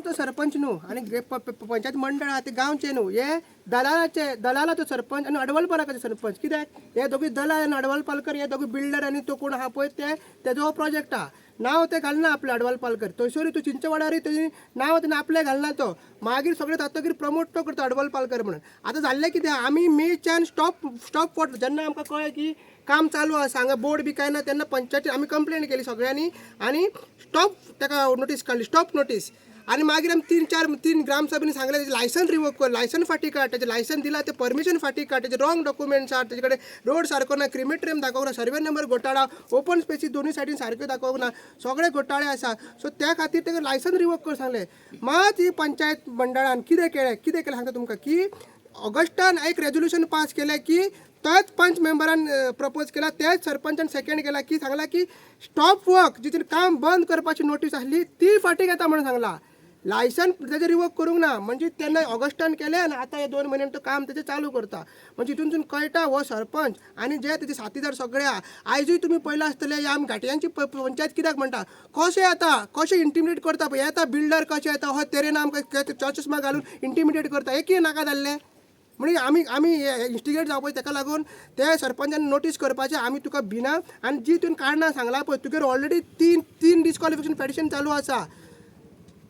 तो सरपंच न्हू आणि पंचायत मंडळ आहा ते गांवचे न्हू, हे दलालाचो सरपंच आणि अडवलपालकाचो सरपंच. कित्याक हे दोगी दलाल आनी अडवलपालकर हे दोगी बिल्डर आनी तो कोण आहा पळय तेजो प्रोजेक्ट आहा. नांव ते घालना आपले अडवलपालकर, थंयसरूय तूं चिंचवाडारूय तेजी नांव तेणें आपलें घालना तो. मागीर सगळे जातकीर प्रमोट तो करता अडवलपालकर म्हणून. आतां जाल्लें कितें, आमी मेच्यान स्टॉप वॉटर जेन्ना आमकां कळ्ळें की काम चालू आसा हांगा बोर्ड बी काय ना, तेन्ना पंचायती आमी कंप्लेन केली सगळ्यांनी आनी स्टॉप ताका नोटीस काडली, स्टॉप नोटीस. आणि मागीर आमी तीन ग्रामसभेनी सांगलें तेजें लायसन रिवोक कर, लायसन फाटी काड, तेजें लायसन दिला तें परमिशन फाटी काड, तेजे रॉंग डॉक्युमेंट्स आहा, तेजे कडेन रोड सारको ना, क्रिमेटरियम दाखोवंक ना, सर्वे नंबर घोटाळा, ओपन स्पेसीस दोनूय सायडीन सारक्यो दाखोवंक ना, सगळे घोटाळे आसा. सो त्या खातीर तेका लायसन रिवोक कर सांगलें. मात ही पंचायत मंडळान कितें केलें सांगता तुमकां की ऑगस्टान एक रेजोल्युशन पास केलें की त्याच पंच मेंबरान प्रपोज केला, त्याच सरपंचान सेकंड केला की सांगला की स्टॉप वर्क जितून काम बंद करपाची नोटीस आसली ती फाटी घेता म्हणून सांगला. लायसन तेजें रिवोक करूंक ना, म्हणजे तेन्ना ऑगस्टान केलें आनी आतां हे 2 म्हयन्यान तो काम तेजें चालू करता. म्हणजे हितून कळटा हो सरपंच आनी जे तेजे साथीदार सगळे आहा. आयजूय तुमी पळयलां आसतलें ह्या आमी घाटयांची पंचायत कित्याक म्हणटा, कशें येता, कशें इंटिमिडेट करता पळय, येता बिल्डर कशें येता, हो तेरेन आमकां चश्मा घालून इंटिमिडेट करता, एकय नाका जाल्लें. म्हणजे आमी इन्स्टिगेट जावपा ताका लागून ते सरपंचान नोटीस करपाचें, आमी तुका भिना आनी जी तुवें कारणां सांगला पळय तुगेर ऑलरेडी तीन डिस्क्वॉलिफिकेशन पेटिशन चालू आसा.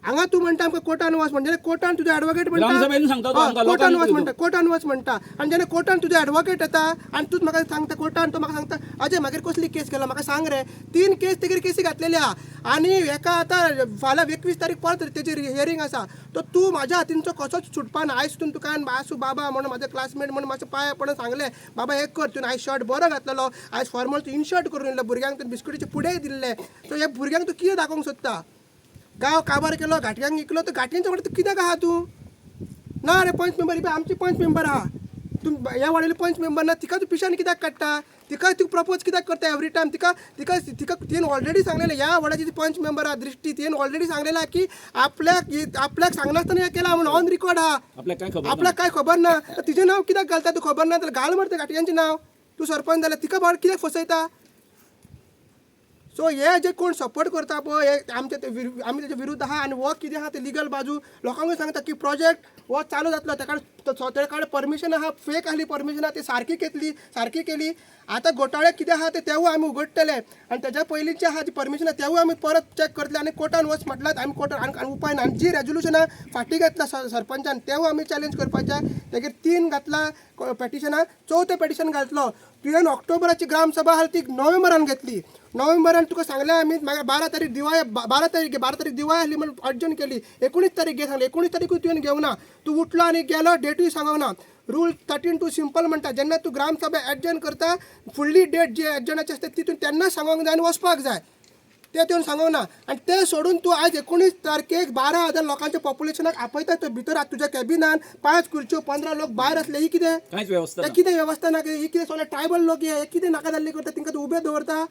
हांगा तूं म्हणटा आमकां कोर्टान वच म्हणजे कोर्टान तुजो एडवोकेट म्हणटा कोर्टान वच म्हणटा आनी जेन्ना कोर्टान तुजो एडवोकेट येता आनी तूं म्हाका सांगता कोर्टान, तो म्हाका सांगता अजय मागीर कसली केस केला म्हाका सांग रे. 3 केस तेगेर केसी घातलेली आहा आनी हेका आतां फाल्यां 21 तारीख परत तेजी हियरींग आसा. तो तूं म्हाज्या हातीनचो कसोच सुटपा ना. आयज तुका आसूं बाबा म्हणून म्हाजो क्लासमेट म्हणून मातशें पांया पडून सांगलें बाबा एक कर, तुवें आयज शर्ट बरो घातलेलो, आयज फॉर्मल तूं इनशर्ट करून येयलो, भुरग्यांक तुवें बिस्कुटीचे पुडे दिल्ले. सो हे भुरग्यांक तूं कितें दाखोवंक सोदता. गांव काबार केलो, घाटयांक इकलो, तर घाटयांच्या वांगडा तूं कित्याक आहा तूं. ना रे पंच मेंबर ही आमची पंच मेंबर आहा, तूं ह्या वाडयली पंच मेंबर ना, तिका तूं पिशान कित्याक काडटा, तिका तूं प्रपोज कित्याक करता एवरी टायम. तिका तिने ऑलरेडी सांगलेलें ह्या वाड्याची पंच मेंबर आहा दृष्टी, तिने ऑलरेडी सांगलेला की आपल्याक सांगनासतना हे केला म्हणून ऑन रिकॉर्ड आहा. आपल्याक काय खबर ना, तिचें नांव कित्याक घालता तूं, खबर ना जाल्यार घाल मरे घाटयांचें नांव. तूं सरपंच जाल्यार तिका बाबा कित्याक फसयता. सो हे जे कोण सपोर्ट करता पळय हे आमी तेजे विरुद्ध आहा आनी हो कितें आहा ते लिगल बाजू लोकांकूय सांगता की प्रोजेक्ट हो चालू जातलो, तेका कडेन परमिशन आहा, फेक आसली परमिशन आहा ती सारकी केली. आतां घोटाळे कितें आहा तेवूय आमी उगडटले आनी तेज्या पयलींची आहा ती परमिशन आहा तेवूय आमी परत चॅक करतले आनी कोर्टान वच म्हटल्यार आमी कोर्टान आनी उपाय ना. आनी जी रेजोल्युशनां फाटी घेतला सरपंचान तेवूय आमी चॅलेंज करपाचें. तेगेर 3 घातला पेटिशनां, 4थें पेटिशन घातलो. तुवें ऑक्टोबराची ग्रामसभा आहा ती नोव्हेंबरान घेतली. नोव्हेंबरान तुका सांगलें आमी मागीर 12 तारीख दिवाळी आसली म्हणून अर्जंट केली. 19 तारीख घे सांगलें, 19 तारीखूय तुवें घेवना. तूं उठलो आनी गेलो, डेटूय सांगूंक ना. रूल 13(2) सिंपल म्हणटा जेन्ना तूं ग्रामसभा एडजन करता फुडली डेट जी एडजनाची आसता ती तुवें तेन्नाच सांगोंक जाय आनी वचपाक जाय, ते तुवें सांगोंक ना. आनी तें सोडून तूं आयज 19 तारखेक 12,000 लोकांच्या पॉप्युलेशनाक आपयता तो भितर. तुज्या कॅबिनान 5 खुर्च्यो 15 लोक भायर असले, ही कितें कितें वेवस्था ना, ही कितें सगळे ट्रायबल लोक हे कितें नाका जाल्ली करता, तांकां तूं उबे दवरता.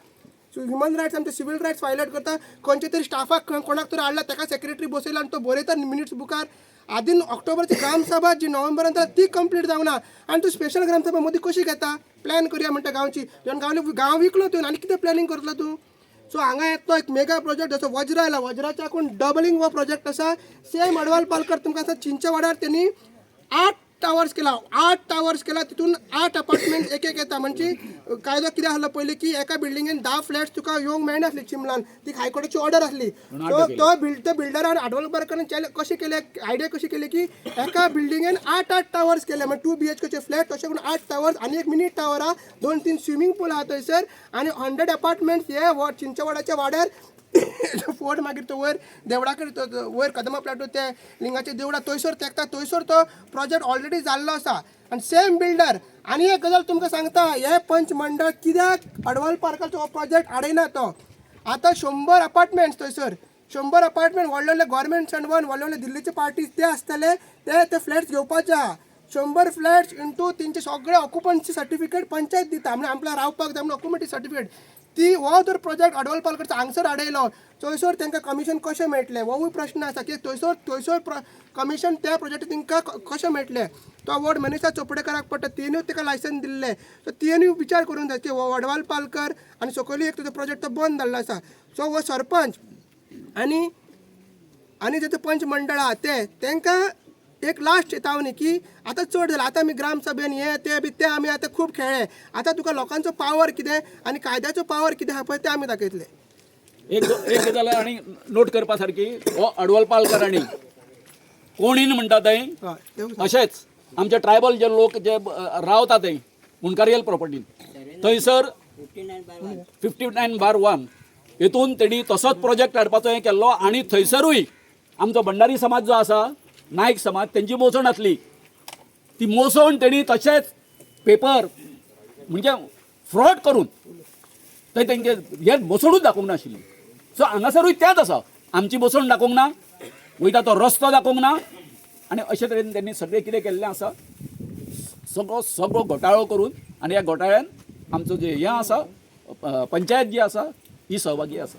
ह्युमन रायट्स आमचे सिवील रायट्स वायलेट करता. खंयचे तरी स्टाफाक कोणाक तरी हाडला ताका सेक्रेटरी बसयला आनी तो बरयता मिनिट्स बुकार. आदीन ऑक्टोबरची ग्रामसभा जी नोव्हेंबरान ती कंप्लीट जावंक ना आनी तूं स्पेशल ग्रामसभा मदीं कशी घेता. प्लॅन करूया म्हणटा गांवची, गांव विकलो तुवें आनी कितें प्लॅनिंग करतलो तूं. सो हांगा येतो एक मेगा प्रोजेक्ट जसो वज्र आयला, वज्राच्या कोण डबलिंग हो प्रोजेक्ट आसा. सेम अडवालपालकर तुमकां आसा चिंचवाड्यार त्यांनी 8 टावर्स केला तितून 8 अपार्टमेंट एक येता. म्हणजे कायदो कितें आसलो पयलीं की एका बिल्डिंगेन 10 फ्लॅट्स तुका येवंक मेळनासली चिमलान, ती हायकोर्टाची ऑर्डर आसली. सो तो बिल्डरान अडवलपालकारान कशें केलें आयडिया कशी केली की एका बिल्डिंगेन 8 टावर्स केले. म्हणजे 2 BHKचे फ्लॅट तशें करून 8 टावर्स आनी एक मिनी टावर आहा, 2-3 स्विमींग पूल आहा थंयसर आनी 100 अपार्टमेंट्स हे चिंचवाड्याच्या वाड्यार. फोर्ट मागीर तो वयर देवळा कडेन वयर कदमा प्लाटू ते लिंगाचे देवळा थंयसर तेकता, थंयसर तो प्रोजेक्ट ऑलरेडी जाल्लो आसा आनी सेम बिल्डर. आनी एक गजाल तुमकां सांगता, हे पंच मंडळ कित्याक अडवलपालकाचो हो प्रोजेक्ट हाडयना तो. आतां 100 अपार्टमेंट्स थंयसर 100 अपार्टमेंट व्हडले गव्हर्मेंट सन व्हडले दिल्लीचे पार्टीज ते आसतले ते फ्लॅट्स घेवपाचे आहा. 100 फ्लॅट्स इंटू तेंचे सगळे ऑक्युपन्सी सर्टिफिकेट पंचायत दिता. म्हणजे आपल्याला रावपाक जाय म्हणून ऑक्युपन्सी सर्टिफिकेट ती हो जर प्रोजेक्ट अडवलपालकर हांगसर हाडयलो थंयसर तांकां कमिशन कशें मेळटलें होवूय प्रश्न आसा की थंयसर कमिशन त्या प्रोजेक्ट तांकां कशें मेळटलें. तो वॉर्ड मनीसा चोपडेकाराक पडटा, तिणूय ताका लायसन दिल्लें. सो तिणूय विचार करूंक जाय की अडवालपालकर आनी सकयली एक तुजो प्रोजेक्ट तो बंद जाल्लो आसा. सो हो सरपंच आनी आनी जे पंच मंडळ आहा तेंकां एक लास्ट चेतावणी की आतां चड जालें, आतां आमी ग्राम सभेन ते आमी आतां खूब खेळ्ळे, आतां तुका लोकांचो पावर कितें आनी कायद्याचो पावर कितें आहा पळय ते आमी दाखयतले. एक गजाल आनी नोट करपा सारकी, हो अडवल पालकर कोणीन म्हणटा थंय हय तें अशेंच आमचे ट्रायबल जे लोक जे रावता थंय मुनकारियल प्रॉपर्टीन थंयसर 59/1 हेतून तेणी तसोच प्रोजेक्ट हाडपाचो हें केल्लो आनी थंयसरूय आमचो भंडारी समाज जो आसा, नायक समाज, तेंची मोसण आसली. ती मोसण तेणी तशेंच पेपर म्हणजे फ्रॉड करून थंय तेंचे हे मोसणूच दाखोवंक नाशिल्ली. सो हांगासरूय तेंच आसा, आमची मोसण दाखोवंक ना, वयता तो रस्तो दाखोवंक ना, आनी अशे तरेन तेणी सगळें कितें केल्लें आसा, सगळो घोटाळो करून, आनी ह्या घोटाळ्यान आमचो जे हें आसा पंचायत जी आसा ही सहभागी आसा.